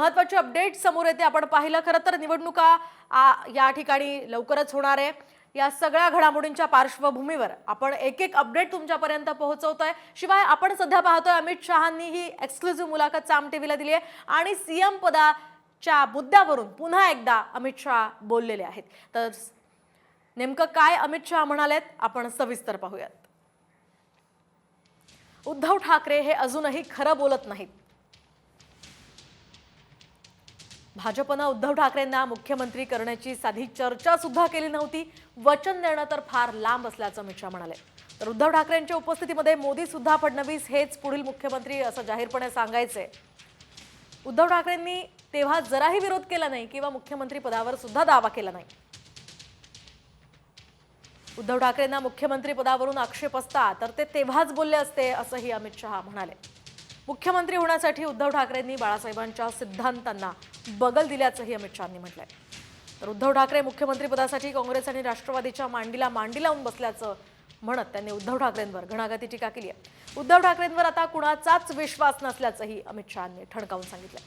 महत्त्वाची अपडेट समोर येते। आपण पाहिलं खरं तर निवडणुका या ठिकाणी लवकरच होणार आहे। या सगळ्या घडामोडींच्या पार्श्वभूमीवर आपण एक एक अपडेट तुमच्यापर्यंत पोहोचवतोय। शिवाय आपण सध्या पाहतोय अमित शहांनी ही एक्सक्लुझिव्ह मुलाखत साम टीव्हीला दिली आहे आणि सीएम पदाच्या मुद्द्यावरून पुन्हा एकदा अमित शहा बोललेले आहेत। तर नेमकं काय अमित शहा म्हणालेत आपण सविस्तर पाहूयात। उद्धव ठाकरे हे अजूनही खरं बोलत नाहीत। भाजपने उद्धव ठाकरेंना मुख्यमंत्री करण्याची साधी चर्चा सुद्धा केली नव्हती। वचन देणं तर फार लांब असल्याचं अमित शहा म्हणाले। तर उद्धव ठाकरेंच्या उपस्थितीमध्ये मोदी सुद्धा फडणवीस हेच पुढील मुख्यमंत्री असं जाहीरपणे सांगायचे। उद्धव ठाकरेंनी तेव्हा जराही विरोध केला नाही किंवा मुख्यमंत्री पदावर सुद्धा दावा केला नाही। उद्धव ठाकरेंना मुख्यमंत्री पदावरून आक्षेप असता तर ते तेव्हाच बोलले असते असंही अमित शहा म्हणाले। मुख्यमंत्री होण्यासाठी उद्धव ठाकरेंनी बाळासाहेबांच्या सिद्धांतांना बगल दिल्याचंही अमित शहांनी म्हटलंय। तर उद्धव ठाकरे मुख्यमंत्री पदासाठी काँग्रेस आणि राष्ट्रवादीच्या मांडीला मांडी लावून बसल्याचं म्हणत त्यांनी उद्धव ठाकरेंवर घणाघाती टीका केली आहे। उद्धव ठाकरेंवर आता कुणाचाच विश्वास नसल्याचंही अमित शहांनी ठणकावून सांगितलं।